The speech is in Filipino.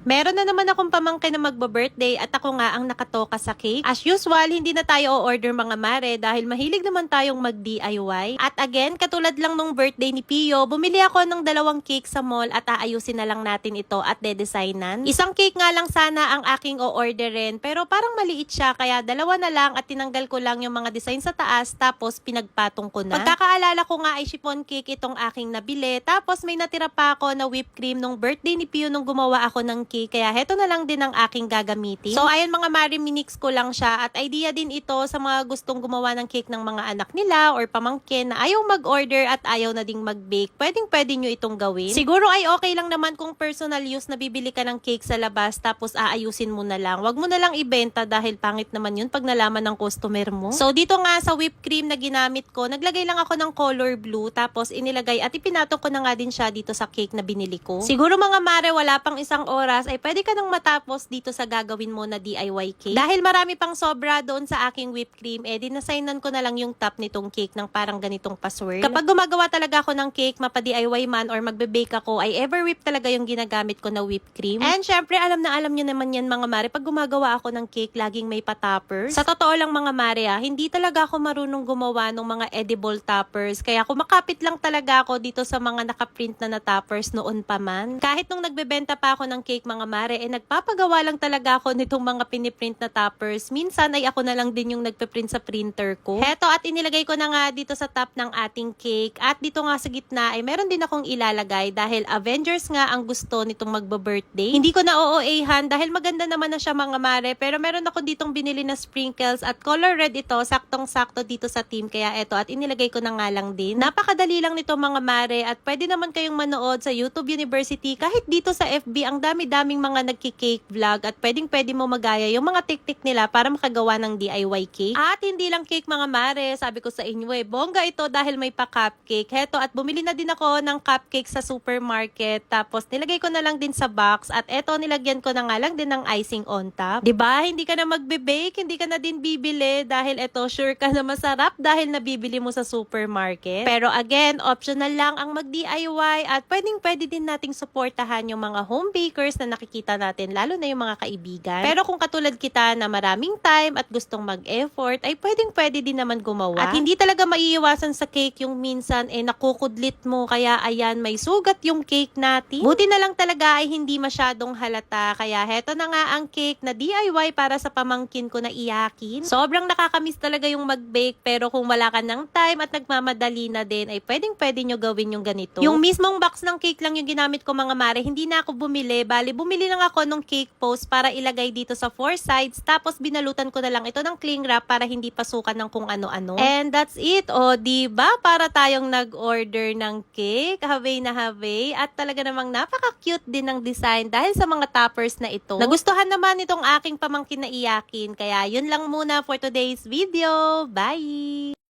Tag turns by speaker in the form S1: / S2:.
S1: Meron na naman akong pamangkin na magbo-birthday at ako nga ang nakatoka sa cake. As usual, hindi na tayo o-order mga mare dahil mahilig naman tayong mag-DIY. At again, katulad lang nung birthday ni Pio, bumili ako ng 2 cake sa mall at aayusin na lang natin ito at de-designan. Isang cake nga lang sana ang aking o-orderin pero parang maliit siya kaya 2 na lang at tinanggal ko lang yung mga design sa taas tapos pinagpatong ko na. Pagkakaalala ko nga ay chiffon cake itong aking nabili tapos may natira pa ako na whipped cream nung birthday ni Pio nung gumawa ako ng cake kaya heto na lang din ang aking gagamitin. So ayun mga mari, minix ko lang siya at idea din ito sa mga gustong gumawa ng cake ng mga anak nila or pamangkin na ayaw mag-order at ayaw na ding mag-bake. Pwede nyo itong gawin. Siguro ay okay lang naman kung personal use na bibili ka ng cake sa labas tapos aayusin mo na lang. Wag mo na lang ibenta dahil pangit naman yun pag nalaman ng customer mo. So dito nga sa whipped cream na ginamit ko, naglagay lang ako ng color blue tapos inilagay at ipinatong ko na nga din siya dito sa cake na binili ko. Siguro mga mare, wala pang isang oras ay pwede ka nang matapos dito sa gagawin mo na DIY cake. Dahil marami pang sobra doon sa aking whipped cream, dinasignan ko na lang yung top nitong cake ng parang ganitong password. Kapag gumagawa talaga ako ng cake, mapa-DIY man or magbe-bake ako, ay ever whip talaga yung ginagamit ko na whipped cream. And syempre, alam na alam nyo naman yan mga mare, pag gumagawa ako ng cake, laging may pa-toppers. Sa totoo lang mga mare hindi talaga ako marunong gumawa ng mga edible toppers. Kaya kumakapit lang talaga ako dito sa mga nakaprint na toppers noon pa man. Kahit nung nagbebenta pa ako ng cake mga mare, nagpapagawa lang talaga ako nitong mga piniprint na toppers. Minsan ay ako na lang din yung nagpe-print sa printer ko. Heto at inilagay ko na nga dito sa top ng ating cake. At dito nga sa gitna ay meron din akong ilalagay dahil Avengers nga ang gusto nitong magbo-birthday. Hindi ko na OOA-han dahil maganda naman na siya mga mare. Pero meron ako ditong binili na sprinkles at color red ito. Saktong-sakto dito sa team. Kaya eto at inilagay ko na nga lang din. Napakadali lang nito mga mare at pwede naman kayong manood sa YouTube University. Kahit dito sa FB ang dami-daming mga nagki-cake vlog at pwede mo magaya yung mga tik-tik nila para makagawa ng DIY cake. At hindi lang cake mga mare, sabi ko sa inyo bongga ito dahil may pa-cupcake. Heto at bumili na din ako ng cupcake sa supermarket tapos nilagay ko na lang din sa box at eto nilagyan ko na nga lang din ng icing on top. 'Di ba? Hindi ka na magbe-bake, hindi ka na din bibili dahil eto sure ka na masarap dahil nabibili mo sa supermarket. Pero again, optional lang ang mag-DIY at pwede din nating suportahan yung mga home bakers na nakikita natin lalo na yung mga kaibigan. Pero kung katulad kita na maraming time at gustong mag-effort ay pwede din naman gumawa. At hindi talaga maiiwasan sa cake yung minsan nakukudlit mo kaya ayan may sugat yung cake natin. Buti na lang talaga ay hindi masyadong halata kaya heto na nga ang cake na DIY para sa pamangkin ko na iyakin. Sobrang nakakamiss talaga yung mag-bake pero kung wala ka ng time at nagmamadali na din ay pwede nyo gawin yung ganito. Yung mismong box ng cake lang yung ginamit ko mga mare, hindi na ako bumili. Bali, bumili lang ako ng cake post para ilagay dito sa 4 sides tapos binalutan ko na lang ito ng cling wrap para hindi pasukan ng kung ano-ano. And that's it. O, diba? Para tayong nag-order ng cake. Have na have. At talaga namang napaka-cute din ng design dahil sa mga toppers na ito. Nagustuhan naman itong aking pamangkin na iyakin. Kaya yun lang muna for today's video. Bye!